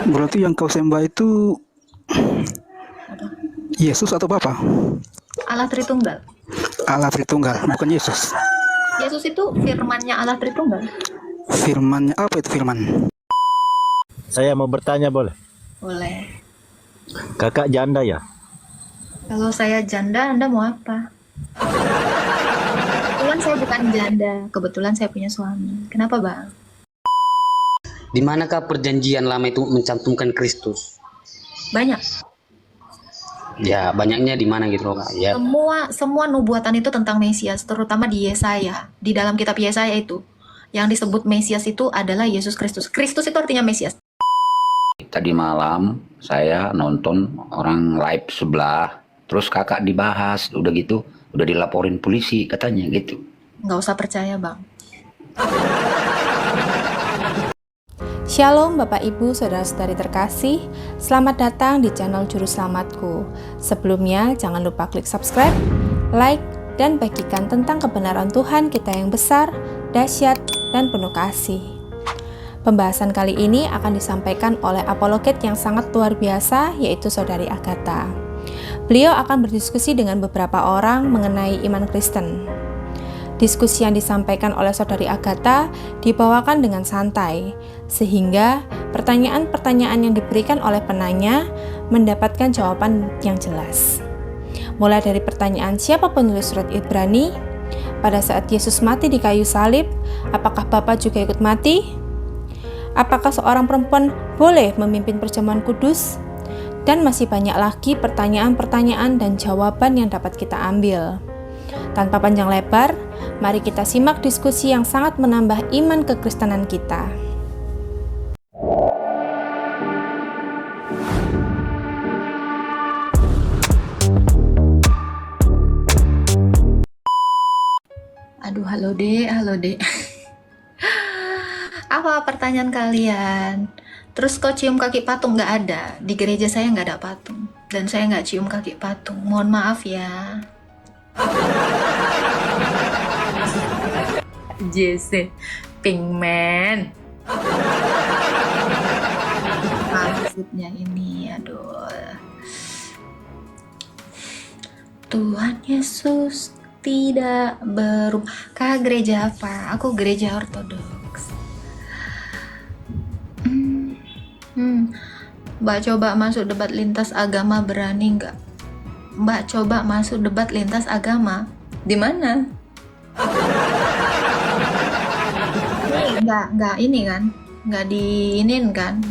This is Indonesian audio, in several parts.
Berarti yang kau sembah itu Yesus atau Bapa? Allah Tritunggal. Allah Tritunggal, bukan Yesus. Yesus itu firmannya Allah Tritunggal. Firmannya apa itu firman? Saya mau bertanya boleh? Boleh. Kakak janda ya? Kalau saya janda, Anda mau apa? Kebetulan saya bukan janda. Kebetulan saya punya suami. Kenapa, Bang? Di manakah perjanjian lama itu mencantumkan Kristus? Banyak. Ya, banyaknya di mana gitu loh, Kak. Ya, Semua nubuatan itu tentang Mesias, terutama di Yesaya. Di dalam kitab Yesaya itu, yang disebut Mesias itu adalah Yesus Kristus. Kristus itu artinya Mesias. Tadi malam saya nonton orang live sebelah, terus kakak dibahas, udah gitu, udah dilaporin polisi katanya gitu. Nggak usah percaya, Bang. Shalom Bapak Ibu Saudara-saudari terkasih, selamat datang di channel Juru Selamatku. Sebelumnya jangan lupa klik subscribe, like, dan bagikan tentang kebenaran Tuhan kita yang besar, dahsyat, dan penuh kasih. Pembahasan kali ini akan disampaikan oleh apologet yang sangat luar biasa, yaitu Saudari Agatha. Beliau akan berdiskusi dengan beberapa orang mengenai iman Kristen. Diskusi yang disampaikan oleh Saudari Agatha dibawakan dengan santai, sehingga pertanyaan-pertanyaan yang diberikan oleh penanya mendapatkan jawaban yang jelas. Mulai dari pertanyaan siapa penulis surat Ibrani, pada saat Yesus mati di kayu salib, apakah Bapa juga ikut mati? Apakah seorang perempuan boleh memimpin perjamuan kudus? Dan masih banyak lagi pertanyaan-pertanyaan dan jawaban yang dapat kita ambil. Tanpa panjang lebar, mari kita simak diskusi yang sangat menambah iman kekristenan kita. Aduh, halo dek. Apa pertanyaan kalian? Terus kok cium kaki patung? Nggak ada. Di gereja saya nggak ada patung. Dan saya nggak cium kaki patung. Mohon maaf ya. JC Pinkman. Maksudnya ini, aduh. Tuhan Yesus tidak berubah. Kak, gereja apa? Aku gereja ortodoks. Mbak coba masuk debat lintas agama, berani nggak? Mbak coba masuk debat lintas agama. Di mana? Nggak ini kan? Nggak diinin kan?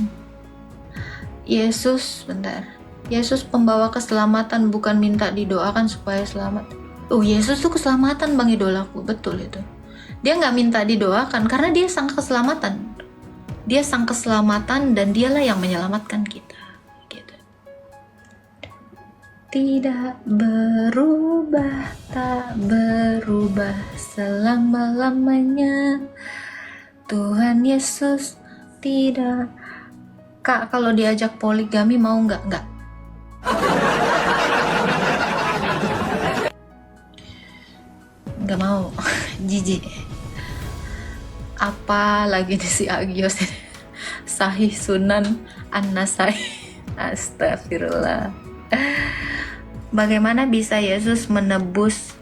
Yesus, bentar. Yesus pembawa keselamatan, bukan minta didoakan supaya selamat. Yesus tuh keselamatan, Bang idolaku, betul itu. Dia nggak minta didoakan karena dia sang keselamatan. Dia sang keselamatan dan dialah yang menyelamatkan kita. Gitu. Tidak berubah, tak berubah selama-lamanya. Tuhan Yesus tidak. Kak, kalau diajak poligami mau nggak? Nggak. Nggak mau. Jijik. Apa lagi nih si Agios ini? Sahih Sunan An-Nasai. Astagfirullah. Bagaimana bisa Yesus menebus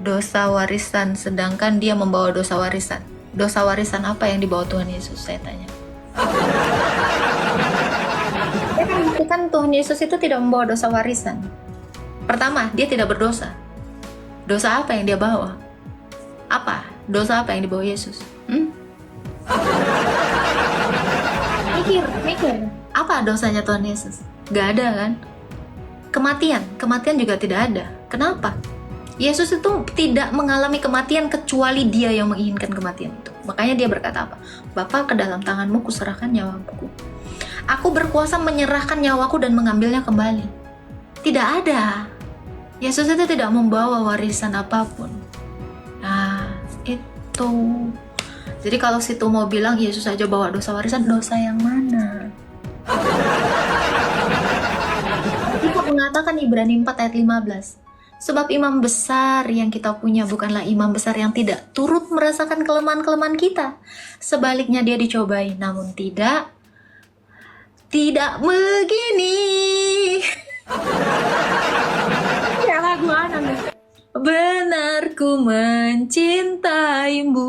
dosa warisan sedangkan dia membawa dosa warisan? Dosa warisan apa yang dibawa Tuhan Yesus, saya tanya. Kan Tuhan Yesus itu tidak membawa dosa warisan. Pertama, dia tidak berdosa. Dosa apa yang dia bawa? Apa? Dosa apa yang dibawa Yesus? Mikir. Apa dosanya Tuhan Yesus? Gak ada kan? Kematian juga tidak ada. Kenapa? Yesus itu tidak mengalami kematian kecuali dia yang menginginkan kematian itu. Makanya dia berkata apa? Bapa, ke dalam tanganmu kuserahkan nyawaku. Aku berkuasa menyerahkan nyawaku dan mengambilnya kembali. Tidak ada. Yesus itu tidak membawa warisan apapun. Nah, itu. Jadi kalau situ mau bilang Yesus aja bawa dosa warisan, dosa yang mana? Kita mengatakan Ibrani 4 ayat 15. Sebab imam besar yang kita punya bukanlah imam besar yang tidak turut merasakan kelemahan-kelemahan kita. Sebaliknya dia dicobai, namun tidak tidak begini. Ya lagu anak. Benar ku mencintaimu,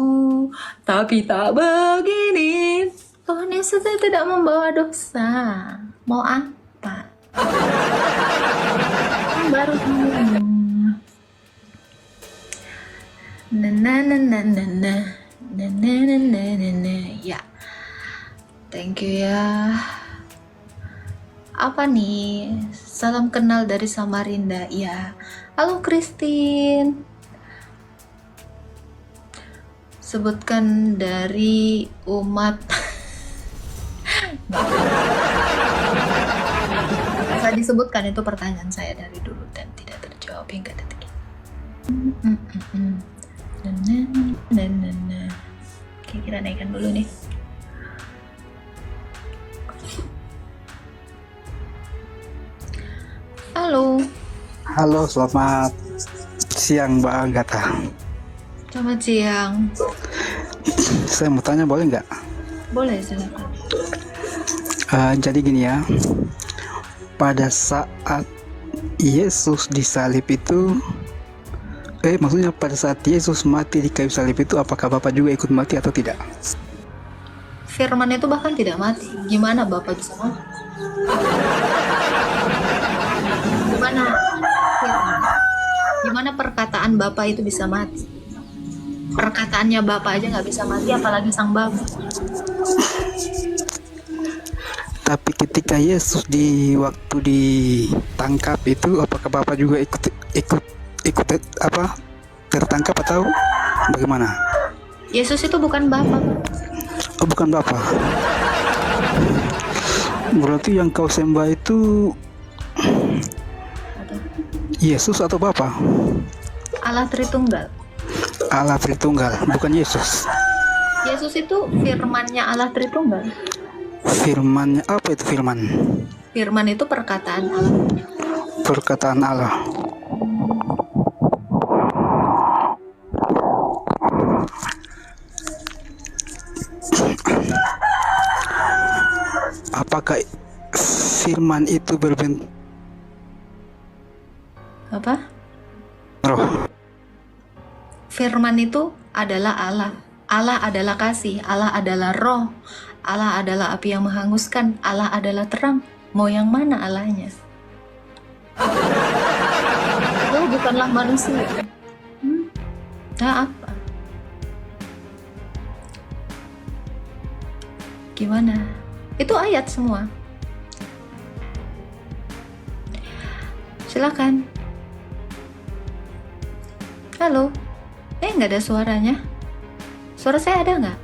tapi tak begini. Tuhan Yesus itu tidak membawa dosa. Mau apa? Baru na na na na na na na na na na na. Ya, thank you ya. Apa nih? Salam kenal dari Samarinda. Ya. Halo Christine. Sebutkan dari umat. Bisa disebutkan, itu pertanyaan saya dari dulu dan tidak terjawab hingga detik ini. Oke, kita naikkan dulu nih. Halo. Halo, selamat siang Mbak Agatha. Selamat siang. Saya mau tanya boleh nggak? Boleh, silakan. Jadi gini ya, pada saat Yesus disalib itu, maksudnya pada saat Yesus mati di kayu salib itu, apakah Bapak juga ikut mati atau tidak? Firman itu bahkan tidak mati. Gimana Bapak bisa mati? Gimana firman? Gimana perkataan Bapak itu bisa mati? Perkataannya Bapak aja nggak bisa mati, apalagi sang Bapak. Tapi ketika Yesus di waktu ditangkap itu, apakah Bapak juga ikut tertangkap atau bagaimana? Yesus itu bukan Bapak. Oh, bukan Bapak. Berarti yang kau sembah itu Yesus atau Bapak? Allah Tritunggal. Allah Tritunggal, bukan Yesus. Yesus itu firmannya Allah Tritunggal. Firmannya apa itu firman? Firman itu perkataan Allah. Perkataan Allah. Apakah firman itu berbentuk Apa? roh? Firman itu adalah Allah. Allah adalah kasih. Allah adalah roh. Allah adalah api yang menghanguskan. Allah adalah terang. Mau yang mana Allahnya? Oh, bukanlah manusia. Nah, apa? Gimana? Itu ayat semua. Silakan. Halo. Nggak ada suaranya. Suara saya ada nggak?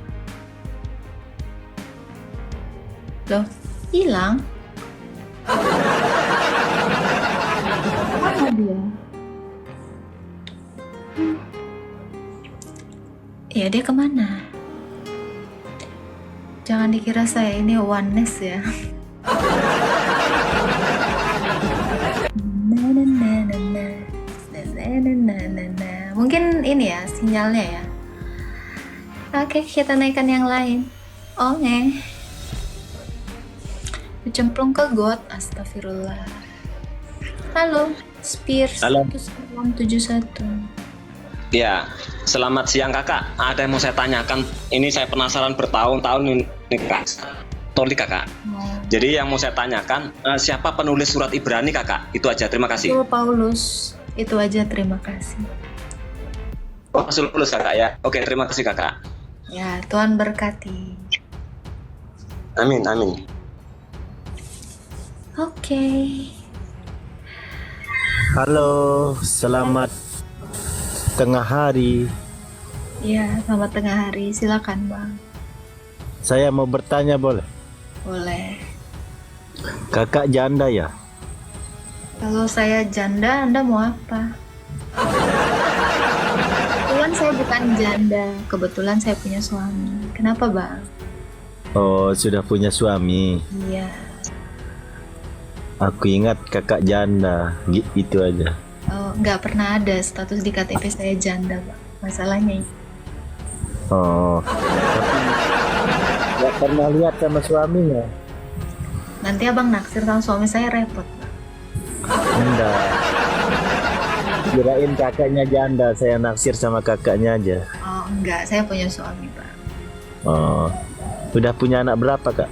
Loh, hilang. Mana dia? Ya, dia kemana? Jangan dikira saya ini oneness ya. Mungkin ini ya sinyalnya ya. Oke, kita naikkan yang lain. Cemplung ke got. Astagfirullah. Halo, Spears. Halo. 71. Ya, selamat siang kakak. Ada yang mau saya tanyakan. Ini saya penasaran bertahun-tahun ini kak. Katolik kakak. Jadi yang mau saya tanyakan, siapa penulis surat Ibrani kakak? Itu aja, terima kasih. Rasul Paulus. Itu aja, terima kasih. Oh, Rasul Paulus kakak ya. Oke, terima kasih kakak. Ya, Tuhan berkati. Amin, amin. Oke. Halo, selamat tengah hari. Ya, selamat tengah hari. Silakan, Bang. Saya mau bertanya boleh? Boleh. Kakak janda ya? Kalau saya janda, Anda mau apa? Kebetulan saya bukan janda. Kebetulan saya punya suami. Kenapa, Bang? Oh, sudah punya suami. Iya. Aku ingat kakak janda. Itu aja. Oh, nggak pernah ada status di KTP saya janda, Bang. Masalahnya itu. Oh. Gak pernah lihat sama suaminya. Nanti abang naksir sama suami saya repot. Enggak. Kirain kakaknya janda, saya naksir sama kakaknya aja. Oh enggak, saya punya suami Pak. Oh, udah punya anak berapa kak?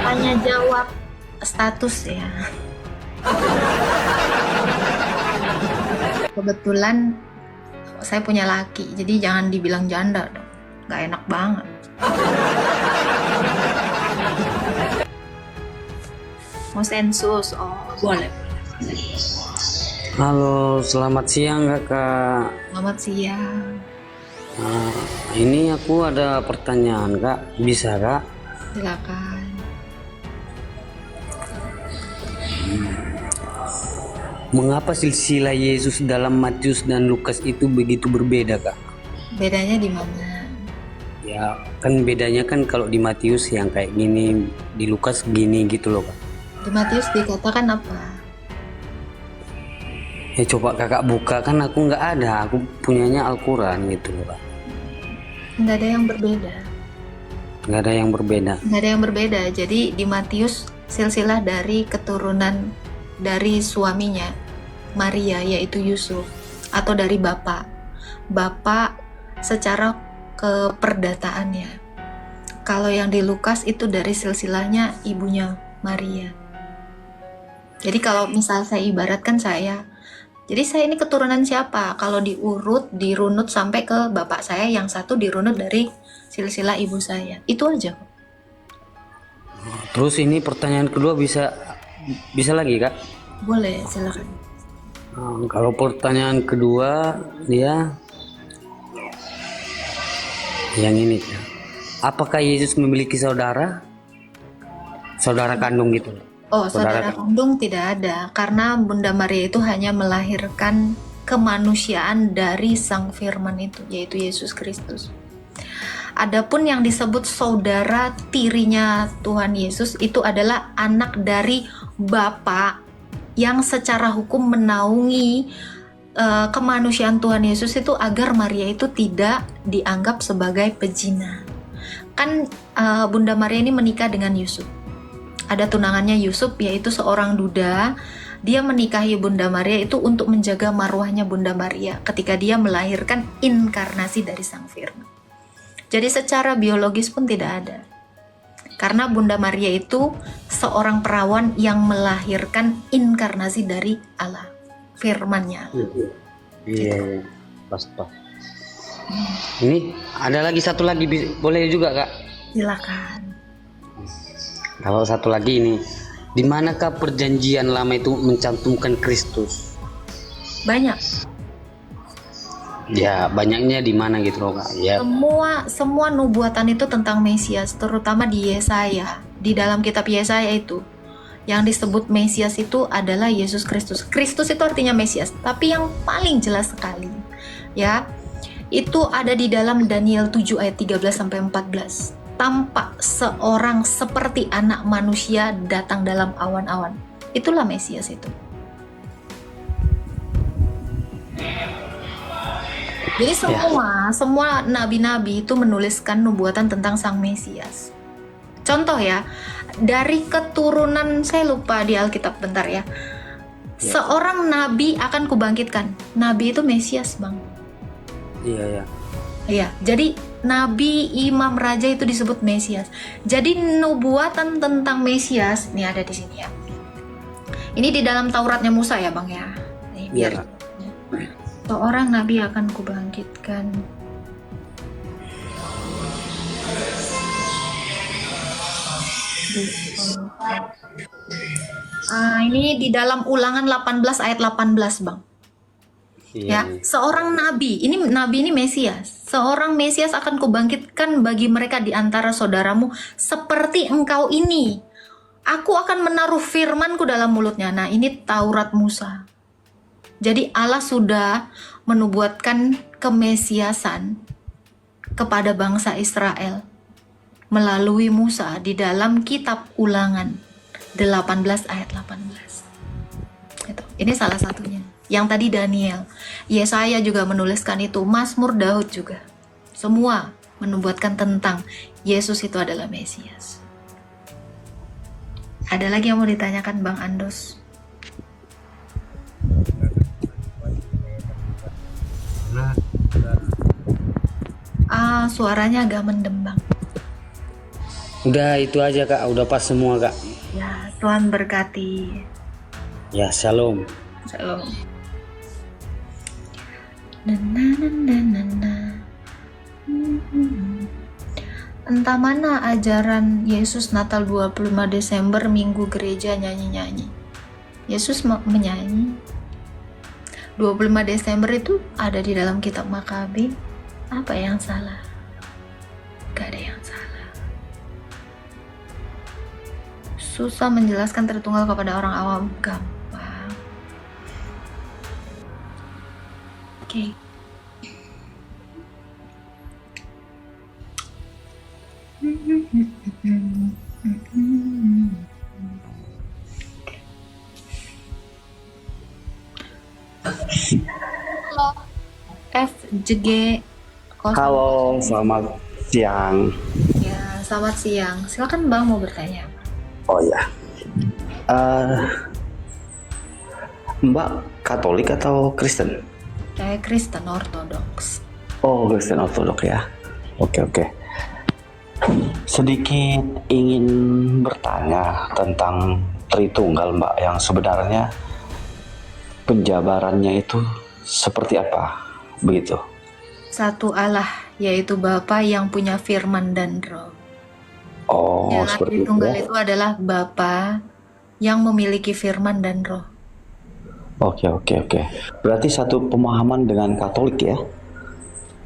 Tanya jawab status ya. Kebetulan saya punya laki, jadi jangan dibilang janda dong. Nggak enak banget. Mau sensus? Oh, boleh. Halo, selamat siang kakak. Selamat siang. Ini aku ada pertanyaan kak, bisa kak? Silakan. Mengapa silsilah Yesus dalam Matius dan Lukas itu begitu berbeda kak? Bedanya di mana? Ya kan bedanya kan kalau di Matius yang kayak gini, di Lukas gini gitu loh kak. Di Matius dikatakan apa? Ya coba kakak buka, kan aku nggak ada, aku punyanya Al-Quran gitu loh kak. Nggak ada yang berbeda. Nggak ada yang berbeda. Nggak ada yang berbeda. Jadi di Matius silsilah dari keturunan dari suaminya Maria yaitu Yusuf, atau dari bapak secara keperdataannya. Kalau yang di Lukas itu dari silsilahnya ibunya Maria. Jadi kalau misal saya ibaratkan saya ini keturunan siapa? Kalau dirunut sampai ke bapak saya, yang satu dirunut dari silsilah ibu saya. Itu aja. Terus ini pertanyaan kedua bisa lagi kak? Boleh, silakan. Kalau pertanyaan kedua dia yang ini kak. Apakah Yesus memiliki saudara kandung gitu? Oh, saudara kandung tidak ada, karena Bunda Maria itu hanya melahirkan kemanusiaan dari Sang Firman itu, yaitu Yesus Kristus. Adapun yang disebut saudara tirinya Tuhan Yesus itu adalah anak dari Bapa yang secara hukum menaungi kemanusiaan Tuhan Yesus itu agar Maria itu tidak dianggap sebagai pezina. Kan Bunda Maria ini menikah dengan Yusuf. Ada tunangannya Yusuf, yaitu seorang duda. Dia menikahi Bunda Maria itu untuk menjaga marwahnya Bunda Maria ketika dia melahirkan inkarnasi dari Sang Firman. Jadi secara biologis pun tidak ada. Karena Bunda Maria itu seorang perawan yang melahirkan inkarnasi dari Allah, firman-Nya. Iya, pas. Ini ada lagi satu lagi, boleh juga kak? Silakan. Kalau satu lagi ini, di manakah perjanjian lama itu mencantumkan Kristus? Banyak. Ya banyaknya di mana gitu loh kak? Ya. Semua nubuatan itu tentang Mesias, terutama di Yesaya. Di dalam kitab Yesaya itu, yang disebut Mesias itu adalah Yesus Kristus. Kristus itu artinya Mesias, tapi yang paling jelas sekali, ya, itu ada di dalam Daniel 7 ayat 13-14. Tampak seorang seperti anak manusia datang dalam awan-awan. Itulah Mesias itu. Jadi semua nabi-nabi itu menuliskan nubuatan tentang Sang Mesias. Contoh ya, dari keturunan, saya lupa di Alkitab bentar ya. Seorang nabi akan kubangkitkan. Nabi itu Mesias, Bang. Iya. Iya, jadi nabi, imam, raja itu disebut Mesias. Jadi nubuatan tentang Mesias ini ada di sini ya. Ini di dalam Tauratnya Musa ya, Bang ya. Nih, biar seorang nabi akan kubangkitkan. Ini di dalam Ulangan 18 ayat 18, Bang. Ya, seorang nabi ini Mesias. Seorang Mesias akan kubangkitkan bagi mereka di antara saudaramu seperti engkau ini. Aku akan menaruh firmanku dalam mulutnya. Nah, ini Taurat Musa. Jadi Allah sudah menubuatkan kemesiasan kepada bangsa Israel melalui Musa di dalam kitab Ulangan 18 ayat 18. Ini salah satunya. Yang tadi Daniel, Yesaya juga menuliskan itu, Mazmur Daud juga. Semua menubuatkan tentang Yesus itu adalah Mesias. Ada lagi yang mau ditanyakan Bang Andos? Suaranya agak mendem Bang. Udah itu aja Kak, udah pas semua Kak. Ya, Tuhan berkati. Ya, shalom. Shalom. Na, na, na, na, na, na. Entah mana ajaran Yesus Natal 25 Desember Minggu gereja nyanyi-nyanyi. Yesus menyanyi. 25 Desember itu ada di dalam kitab Makabi. Apa yang salah? Gak ada yang salah. Susah menjelaskan Tritunggal kepada orang awam, gampang. Oke. Halo. FJG. Halo, selamat siang. Ya, selamat siang. Silakan Bang mau bertanya. Oh ya, Mbak Katolik atau Kristen? Saya Kristen Ortodoks. Oh, Kristen Ortodoks ya. Oke. Sedikit ingin bertanya tentang Tritunggal Mbak, yang sebenarnya penjabarannya itu seperti apa, begitu? Satu Allah, yaitu Bapa yang punya firman dan roh. Oh, Jalan seperti itu Tritunggal ya. itu adalah Bapa yang memiliki firman dan roh. Oke. Berarti satu pemahaman dengan Katolik ya?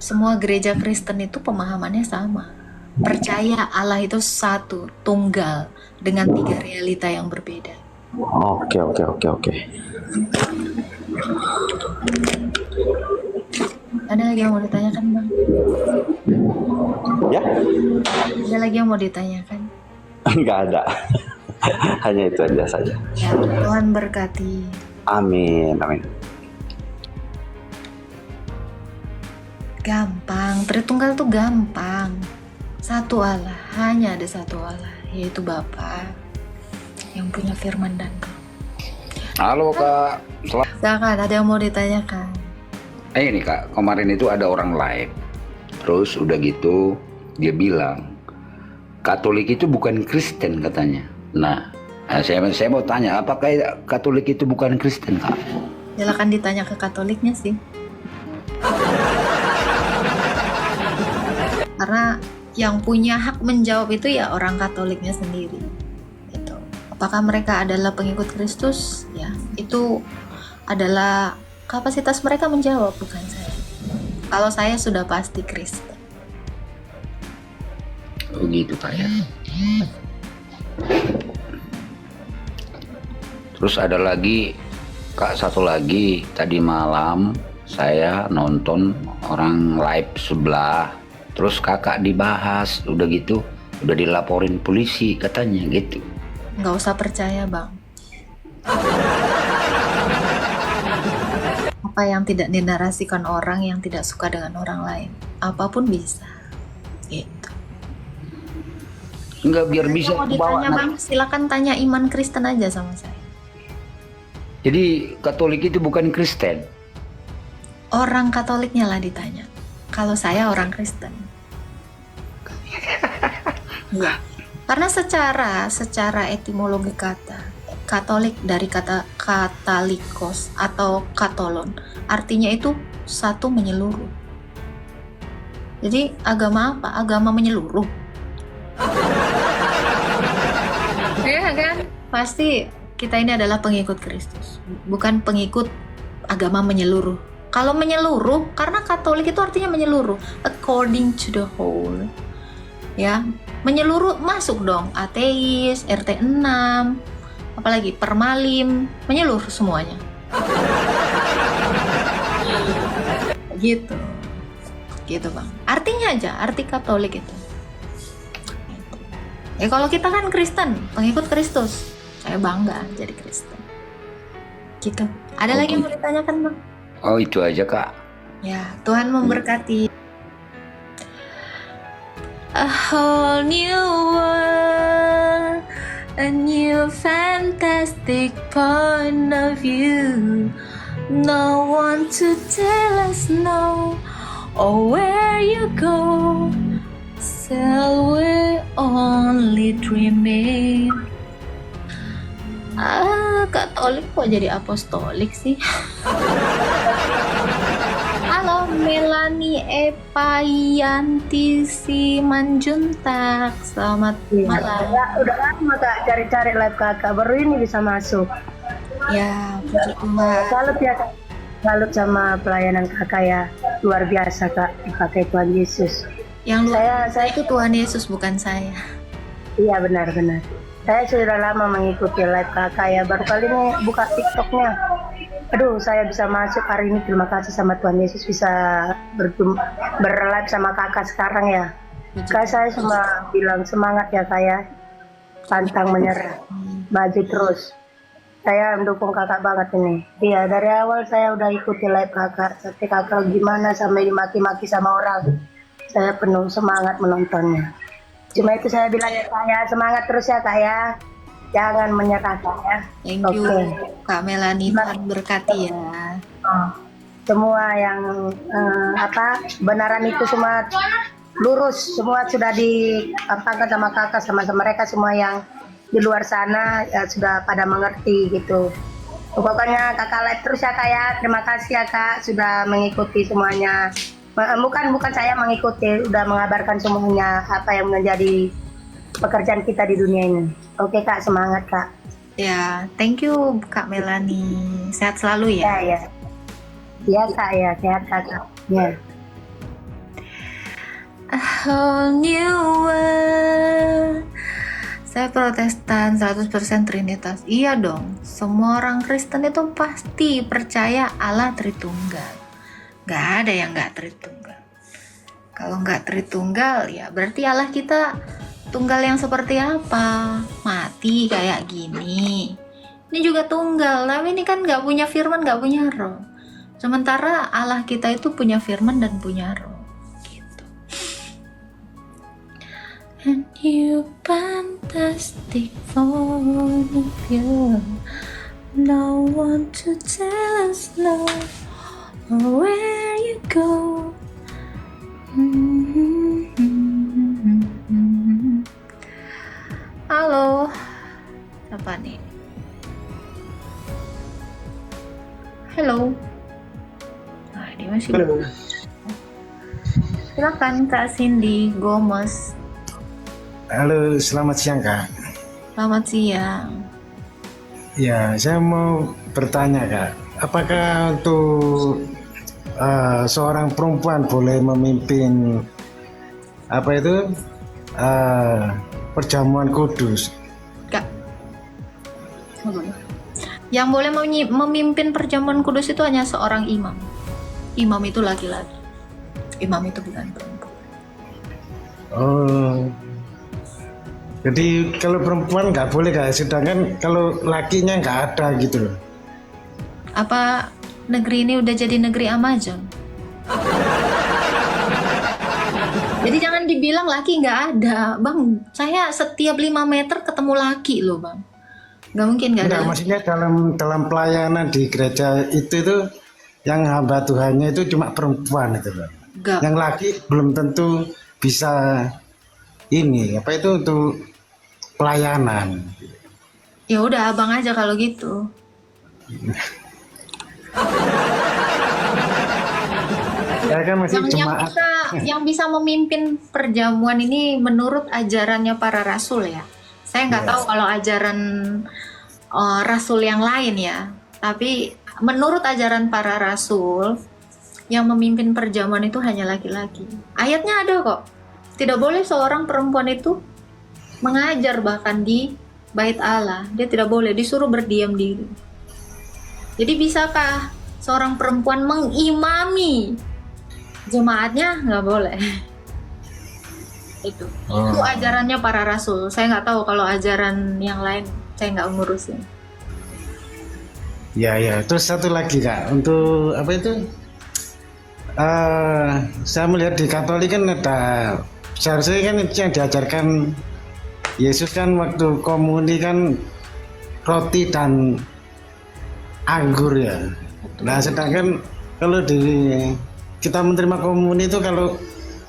Semua gereja Kristen itu pemahamannya sama. Percaya Allah itu satu, tunggal, dengan 3 realita yang berbeda. Oke. Ada lagi yang mau ditanyakan Bang? Ya? Ada lagi yang mau ditanyakan? Nggak ada. Hanya itu aja saja. Ya, Tuhan berkati. Amin. Gampang, Tritunggal tuh gampang. Satu Allah, hanya ada satu Allah, yaitu Bapa yang punya firman dan roh. Halo Kak. Silakan, ada yang mau ditanyakan? Ini Kak, kemarin itu ada orang live. Terus udah gitu dia bilang Katolik itu bukan Kristen katanya. Nah, saya mau tanya, apakah Katolik itu bukan Kristen Kak? Silakan ditanya ke Katoliknya sih. Karena yang punya hak menjawab itu ya orang Katoliknya sendiri. Gitu. Apakah mereka adalah pengikut Kristus? Ya, itu adalah kapasitas mereka menjawab, bukan saya. Kalau saya sudah pasti Kristen. Oh gitu Kak ya. Terus ada lagi Kak, satu lagi, tadi malam saya nonton orang live sebelah. Terus kakak dibahas, udah gitu, udah dilaporin polisi katanya gitu. Nggak usah percaya Bang. Apa yang tidak dinarasikan orang yang tidak suka dengan orang lain, apapun bisa. Gitu. Enggak, biar bisa Mau bawa. ditanya Bang, silakan tanya iman Kristen aja sama saya. Jadi Katolik itu bukan Kristen. Orang Katoliknya lah ditanya. Kalau saya orang Kristen. Ya. Karena secara etimologi kata Katolik dari kata katalikos atau katolon, artinya itu satu menyeluruh. Jadi agama apa? Agama menyeluruh. Ya kan? Pasti kita ini adalah pengikut Kristus, bukan pengikut agama menyeluruh. Kalau menyeluruh, karena Katolik itu artinya menyeluruh, according to the whole. Ya, menyeluruh masuk dong, ateis, RT 6, apalagi permalim, menyeluruh semuanya. Gitu Bang. Artinya aja, arti Katolik itu. Ya kalau kita kan Kristen, pengikut Kristus, saya bangga jadi Kristen. Gitu. Ada lagi yang mau ditanyakan Bang? Oh itu aja Kak. Ya, Tuhan memberkati. A whole new world, a new fantastic point of view. No one to tell us no or where you go. So we're only dreaming. Katolik kok jadi apostolik sih? Halo Melanie Epayanti Simanjuntak, selamat malam. Udah lama Kak cari-cari live Kakak, baru ini bisa masuk. Ya, puji Tuhan. Salut sama pelayanan Kakak ya, luar biasa Kak, dipakai Tuhan Yesus. Yang saya itu Tuhan Yesus, bukan saya. Iya benar-benar. Saya sudah lama mengikuti live Kakak ya, baru kali ini buka TikToknya. Aduh, saya bisa masuk hari ini, terima kasih sama Tuhan Yesus bisa berlive sama Kakak sekarang ya. Kak, saya cuma bilang semangat ya Kak ya, pantang menyerah, maju terus. Saya mendukung Kakak banget ini. Iya, dari awal saya udah ikuti live Kakak, tapi Kakak gimana sampai dimaki-maki sama orang. Saya penuh semangat menontonnya. Cuma itu saya bilang ya Kak ya, semangat terus ya Kak ya. Jangan menyerah Kak ya. Thank you Kak Melanie, Tuhan berkati ya. Semua yang benaran itu semua lurus, semua sudah dipampangkan sama Kakak, sama mereka semua yang di luar sana ya sudah pada mengerti gitu. Pokoknya Kakak live terus ya Kak ya. Terima kasih ya Kak sudah mengikuti semuanya. Bukan saya mengikuti, udah mengabarkan semuanya apa yang menjadi pekerjaan kita di dunia ini. Oke Kak, semangat Kak. Ya, thank you Kak Melanie. Sehat selalu ya. Ya. Iya Kak ya, sehat Kak. Ya. A whole new world. Saya Protestan 100% Trinitas. Iya dong, semua orang Kristen itu pasti percaya Allah Tritunggal. Gak ada yang gak Tritunggal. Kalau gak Tritunggal ya berarti Allah kita tunggal yang seperti apa? Mati kayak gini. Ini juga tunggal, tapi ini kan gak punya firman, gak punya roh. Sementara Allah kita itu punya firman dan punya roh. Gitu. And you fantastic point of view. No one to tell us no. Where you go? Halo, siapa nih? Halo. Nah, dia masih. Halo. Silakan Kak Cindy Gomez. Halo, selamat siang Kak. Selamat siang. Ya, saya mau bertanya Kak, apakah untuk seorang perempuan boleh memimpin perjamuan kudus? Kak, yang boleh memimpin perjamuan kudus itu hanya seorang imam. Imam itu laki-laki. Imam itu bukan perempuan. Oh, jadi kalau perempuan nggak boleh Kak, sedangkan kalau lakinya nggak ada gitu loh. Apa negeri ini udah jadi negeri Amazon? Jadi jangan dibilang laki nggak ada, Bang. Saya setiap 5 meter ketemu laki loh, Bang. Nggak mungkin nggak ada. Maksudnya dalam pelayanan di gereja itu yang hamba Tuhannya itu cuma perempuan itu loh. Yang laki belum tentu bisa untuk pelayanan. Ya udah abang aja kalau gitu. Ya kan masih yang bisa memimpin perjamuan ini menurut ajarannya para rasul ya. Saya nggak tahu kalau ajaran rasul yang lain ya. Tapi menurut ajaran para rasul yang memimpin perjamuan itu hanya laki-laki. Ayatnya ada kok. Tidak boleh seorang perempuan itu mengajar bahkan di bait Allah. Dia tidak boleh, disuruh berdiam diri. Jadi bisakah seorang perempuan mengimami jemaatnya? Nggak boleh. Itu ajarannya para rasul. Saya nggak tahu kalau ajaran yang lain, saya nggak ngurusin. Ya. Terus satu lagi Kak, untuk apa itu? Saya melihat di Katolik kan ada seharusnya kan itu yang diajarkan Yesus kan waktu komuni kan roti dan anggur ya. Nah sedangkan kalau kita menerima komuni itu kalau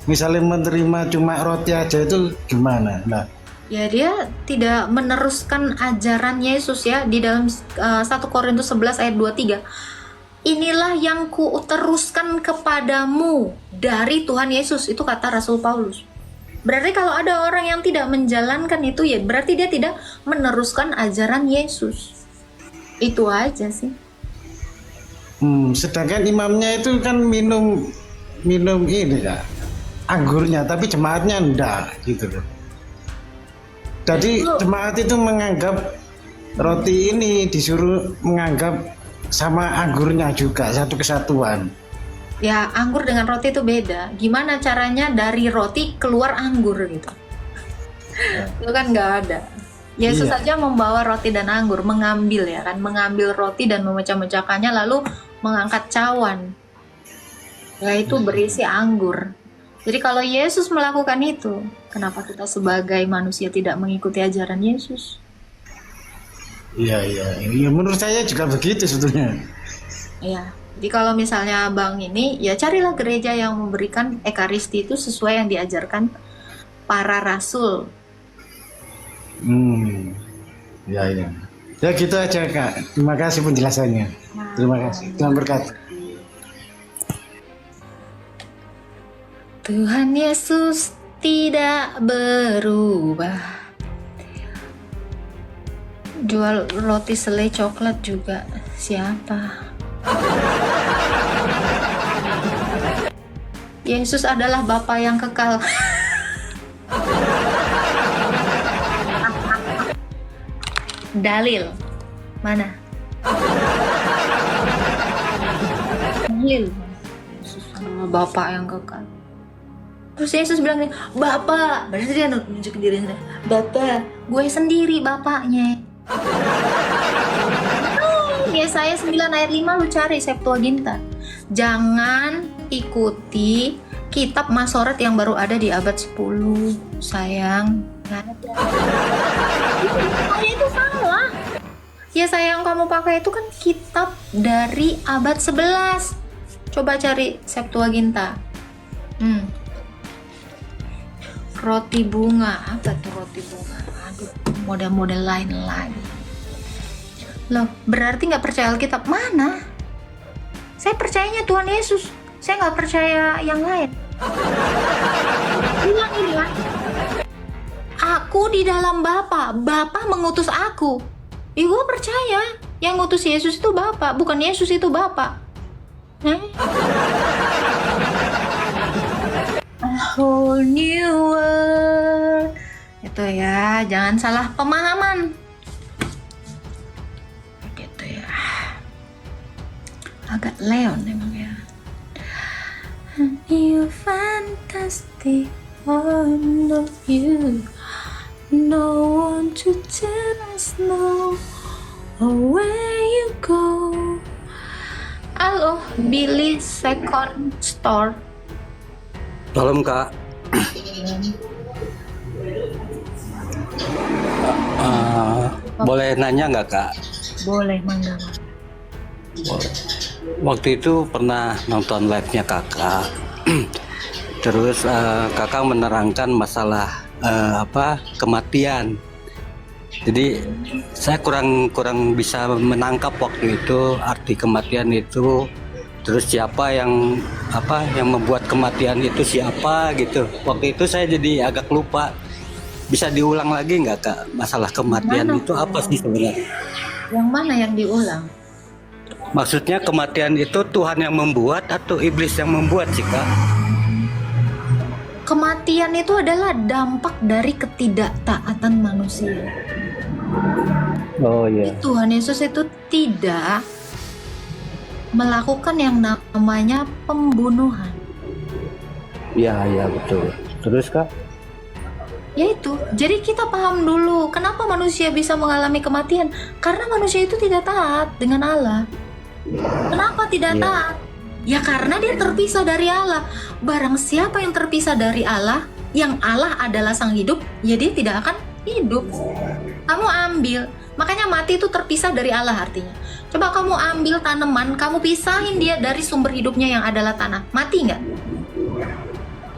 misalnya menerima cuma roti aja itu gimana? Nah, ya dia tidak meneruskan ajaran Yesus ya di dalam 1 Korintus 11 ayat 23. Inilah yang ku teruskan kepadamu dari Tuhan Yesus, itu kata Rasul Paulus. Berarti kalau ada orang yang tidak menjalankan itu ya berarti dia tidak meneruskan ajaran Yesus. Itu aja sih. Sedangkan imamnya itu kan minum ini ya anggurnya, tapi jemaatnya enggak gitu loh. Jadi jemaat itu menganggap roti ini disuruh menganggap sama anggurnya juga satu kesatuan. Ya anggur dengan roti itu beda. Gimana caranya dari roti keluar anggur gitu? Itu kan nggak ada. Yesus saja membawa roti dan anggur, mengambil ya kan, mengambil roti dan memecah-mecahkannya lalu mengangkat cawan. Yaitu berisi anggur. Jadi kalau Yesus melakukan itu, kenapa kita sebagai manusia tidak mengikuti ajaran Yesus? Iya, menurut saya juga begitu sebetulnya. Iya, jadi kalau misalnya Bang ini, ya carilah gereja yang memberikan Ekaristi itu sesuai yang diajarkan para rasul. Ya gitu aja Kak. Terima kasih penjelasannya. Terima kasih. Tuhan berkati. Tuhan Yesus tidak berubah. Jual roti selai coklat juga siapa? Yesus adalah Bapa yang kekal. Dalil mana? Dalil Yesus adalah Bapa yang kekal. Terus Yesus bilang nih, Bapak, berarti dia nunjukin dirinya, Bapak, gue sendiri bapaknya. Yesaya 9 ayat 5 lu cari Septuaginta. Jangan ikuti kitab Masoret yang baru ada di abad 10, sayang. Nggak ada. Itu salah. Yesaya yang kamu pakai itu kan kitab dari abad 11. Coba cari Septuaginta. Roti bunga, apa tuh roti bunga? Aduh, model-model lain. Loh, berarti nggak percaya Alkitab mana? Saya percayanya Tuhan Yesus. Saya nggak percaya yang lain. Bilang ini lah. Aku di dalam Bapa, Bapa mengutus aku. Gue percaya yang ngutus Yesus itu Bapa, bukan Yesus itu Bapa. A whole new world. Itu ya, jangan salah pemahaman. Gitu ya. Agak Leon emang ya. You fantastic one of you. No one to tell us no. Where you go. Halo, Billy Second Store. Salam Kak. Boleh nanya nggak Kak? Boleh, mangga. Waktu itu pernah nonton live-nya Kakak. Terus Kakak menerangkan masalah kematian. Jadi saya kurang bisa menangkap waktu itu arti kematian itu. Terus siapa yang membuat kematian itu siapa gitu. Waktu itu saya jadi agak lupa. Bisa diulang lagi nggak Kak masalah kematian itu apa sih sebenarnya? Yang mana yang diulang? Maksudnya kematian itu Tuhan yang membuat atau iblis yang membuat sih Kak? Kematian itu adalah dampak dari ketidaktaatan manusia. Oh iya. Tuhan Yesus itu tidak melakukan yang namanya pembunuhan. Iya betul. Terus Kak? Yaitu, jadi kita paham dulu kenapa manusia bisa mengalami kematian. Karena manusia itu tidak taat dengan Allah. Kenapa tidak taat? Ya karena dia terpisah dari Allah. Barang siapa yang terpisah dari Allah, yang Allah adalah sang hidup, ya dia tidak akan hidup. Kamu ambil, makanya mati itu terpisah dari Allah artinya. Coba kamu ambil tanaman, kamu pisahin dia dari sumber hidupnya yang adalah tanah, mati nggak?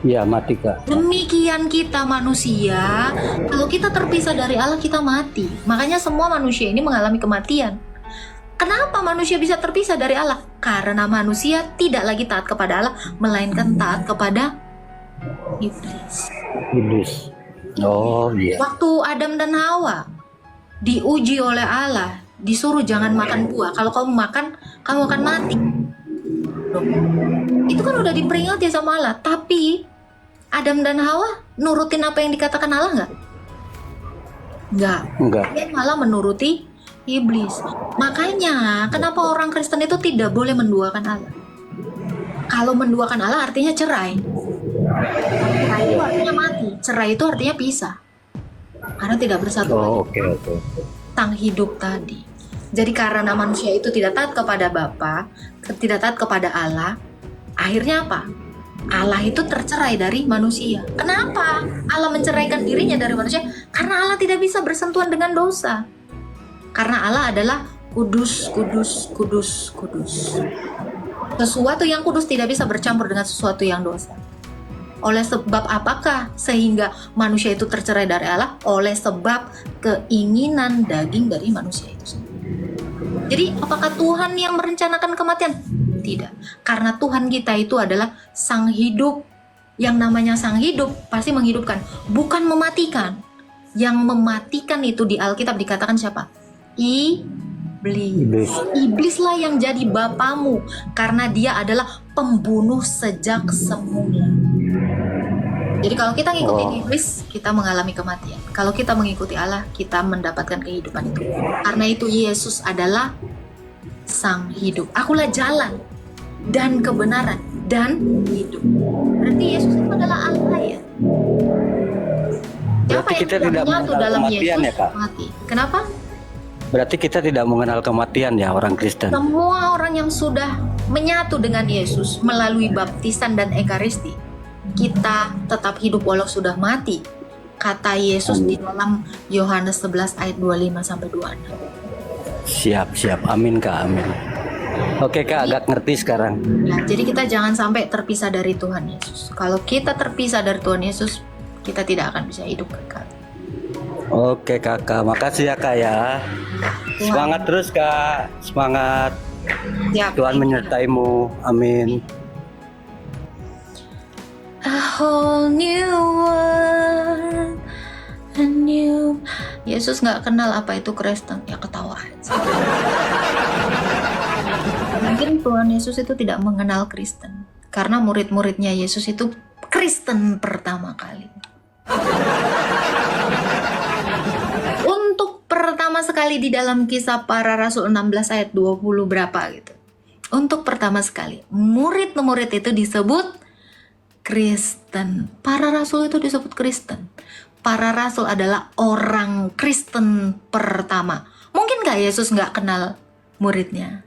Ya, mati Kak. Demikian kita manusia, kalau kita terpisah dari Allah kita mati. Makanya semua manusia ini mengalami kematian. Kenapa manusia bisa terpisah dari Allah? Karena manusia tidak lagi taat kepada Allah, melainkan taat kepada iblis. Iblis. Oh iya. Waktu Adam dan Hawa diuji oleh Allah, disuruh jangan makan buah. Kalau kamu makan, kamu akan mati. Loh, itu kan udah diperingati sama Allah. Tapi Adam dan Hawa nurutin apa yang dikatakan Allah nggak? Nggak. Dia malah menuruti iblis. Makanya kenapa orang Kristen itu tidak boleh menduakan Allah? Kalau menduakan Allah artinya cerai. Cerai itu artinya mati. Cerai itu artinya pisah. Karena tidak bersatu. Oke. Sang hidup tadi. Jadi karena manusia itu tidak taat kepada Bapa, tidak taat kepada Allah, akhirnya apa? Allah itu tercerai dari manusia. Kenapa Allah menceraikan dirinya dari manusia? Karena Allah tidak bisa bersentuhan dengan dosa. Karena Allah adalah kudus. Sesuatu yang kudus tidak bisa bercampur dengan sesuatu yang dosa. Oleh sebab apakah sehingga manusia itu tercerai dari Allah? Oleh sebab keinginan daging dari manusia itu sendiri. Jadi apakah Tuhan yang merencanakan kematian? Tidak. Karena Tuhan kita itu adalah sang hidup. Yang namanya sang hidup pasti menghidupkan, bukan mematikan. Yang mematikan itu di Alkitab dikatakan siapa? Iblis. Iblislah yang jadi bapamu, karena dia adalah pembunuh sejak semula. Jadi kalau kita ngikutin iblis, kita mengalami kematian. Kalau kita mengikuti Allah, kita mendapatkan kehidupan itu. Karena itu Yesus adalah sang hidup. Akulah jalan dan kebenaran dan hidup. Berarti Yesus itu adalah Allah ya. Siapa yang kita tidak menyatu dalam kematian, Yesus ya, Kak? mati. Kenapa? Berarti kita tidak mengenal kematian ya orang Kristen. Semua orang yang sudah menyatu dengan Yesus melalui baptisan dan ekaristi, kita tetap hidup walau sudah mati. Kata Yesus di dalam Yohanes 11 ayat 25 sampai 26. Siap. Amin Kak, amin. Oke Kak, agak ngerti sekarang. Nah, jadi kita jangan sampai terpisah dari Tuhan Yesus. Kalau kita terpisah dari Tuhan Yesus, kita tidak akan bisa hidup kekal. Oke Kakak, makasih ya Kak ya. Semangat terus Kak, semangat. Siap. Tuhan menyertaimu, amin. A whole new world, a new. Yesus nggak kenal apa itu Kristen, ya ketawa aja. Mungkin Tuhan Yesus itu tidak mengenal Kristen, karena murid-muridnya Yesus itu Kristen pertama kali. Untuk pertama sekali di dalam Kisah Para Rasul 16 ayat 20 berapa gitu. Untuk pertama sekali murid-murid itu disebut Kristen. Para rasul itu disebut Kristen. Para rasul adalah orang Kristen pertama. Mungkin gak Yesus gak kenal muridnya?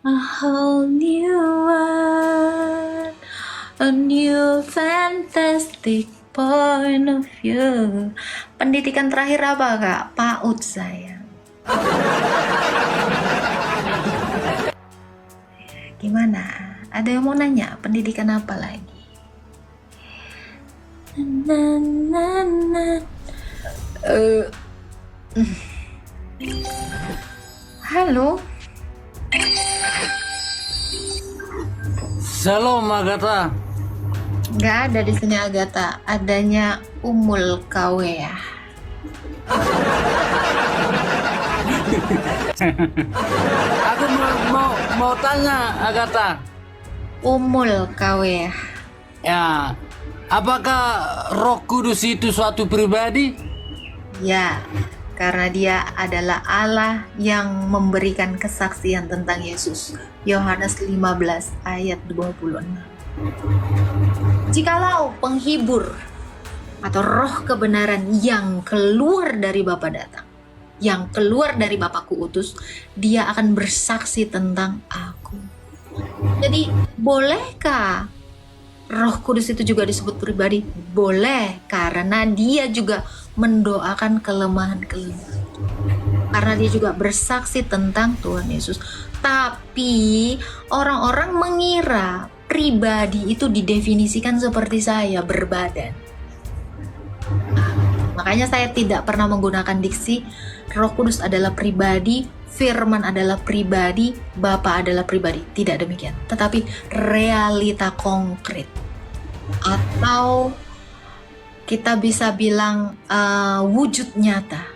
A whole new world, a new fantastic point of view. Pendidikan terakhir apa Kak? PAUD saya. Gimana? Ada yang mau nanya? Pendidikan apa lagi? Halo. Shalom Agatha. Gak ada di sini Agatha. Adanya Umul Kawea. Aku mau tanya Agatha. Umul Kawea. Ya, apakah Roh Kudus itu suatu pribadi? Ya, karena dia adalah Allah yang memberikan kesaksian tentang Yesus. Yohanes 15 ayat 26. Jikalau penghibur atau roh kebenaran yang keluar dari Bapa datang, yang keluar dari Bapakku utus, dia akan bersaksi tentang aku. Jadi bolehkah Roh Kudus itu juga disebut pribadi? Boleh, karena dia juga mendoakan kelemahan-kelemahan. Karena dia juga bersaksi tentang Tuhan Yesus. Tapi orang-orang mengira pribadi itu didefinisikan seperti saya, berbadan. Makanya saya tidak pernah menggunakan diksi Roh Kudus adalah pribadi, Firman adalah pribadi, Bapa adalah pribadi. Tidak demikian. Tetapi realita konkret. Atau kita bisa bilang wujud nyata.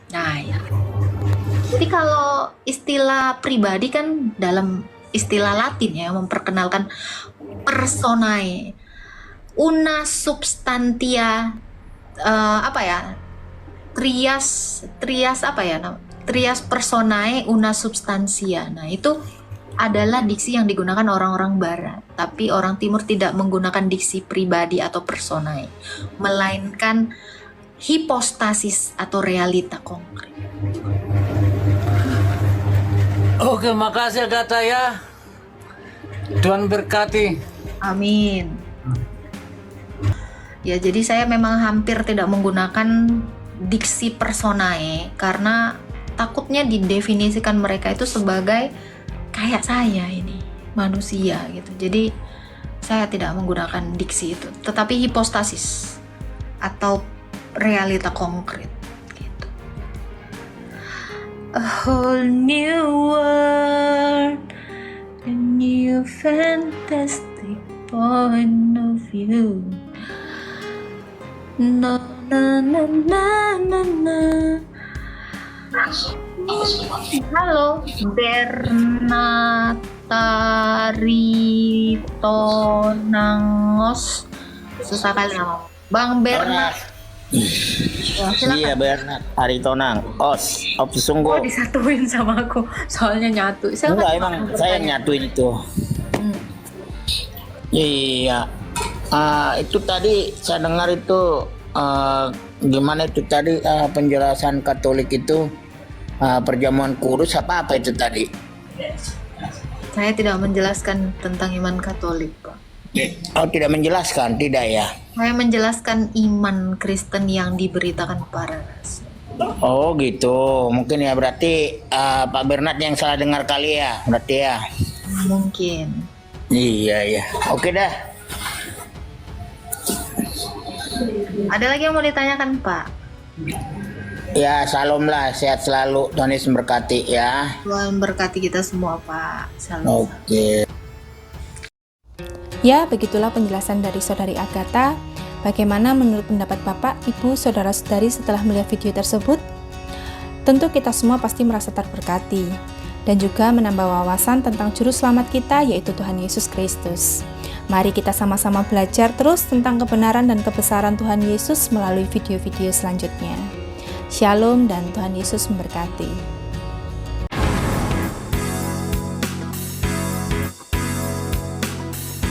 Nah ya. Jadi kalau istilah pribadi kan dalam istilah Latin ya, memperkenalkan personae, una substantia, trias personae una substantia. Nah itu adalah diksi yang digunakan orang-orang Barat, tapi orang Timur tidak menggunakan diksi pribadi atau personae, melainkan hipostasis atau realita konkret. Oke, makasih Agatha ya. Tuhan berkati. Amin. Ya, jadi saya memang hampir tidak menggunakan diksi personae karena takutnya didefinisikan mereka itu sebagai kayak saya ini, manusia gitu. Jadi saya tidak menggunakan diksi itu, tetapi hipostasis atau realita konkret gitu. A whole new world, a new fantastic point of view. Na na na na na na. Halo, Bernatarito Nangos. Susah kali nama. Bang Bernat. Ya, Iya Bernat Aritonang. Sungguh. Oh, disatuin sama aku. Soalnya nyatu. Enggak, emang saya nyatuin itu. Iya. Itu tadi saya dengar itu gimana itu tadi penjelasan Katolik itu perjamuan kudus apa itu tadi? Saya tidak menjelaskan tentang iman Katolik, Pak. Oh, tidak menjelaskan, tidak ya? Saya menjelaskan iman Kristen yang diberitakan para rasul. Oh gitu, mungkin ya berarti Pak Bernat yang salah dengar kali ya, berarti ya? Mungkin. Iya, oke dah. Ada lagi yang mau ditanyakan, Pak? Ya, salam lah, sehat selalu, Tuhan Yesus memberkati ya. Tuhan berkati kita semua, Pak. Salam. Oke. Ya, begitulah penjelasan dari Saudari Agatha. Bagaimana menurut pendapat Bapak, Ibu, Saudara-saudari setelah melihat video tersebut? Tentu kita semua pasti merasa terberkati dan juga menambah wawasan tentang juru selamat kita, yaitu Tuhan Yesus Kristus. Mari kita sama-sama belajar terus tentang kebenaran dan kebesaran Tuhan Yesus melalui video-video selanjutnya. Shalom dan Tuhan Yesus memberkati.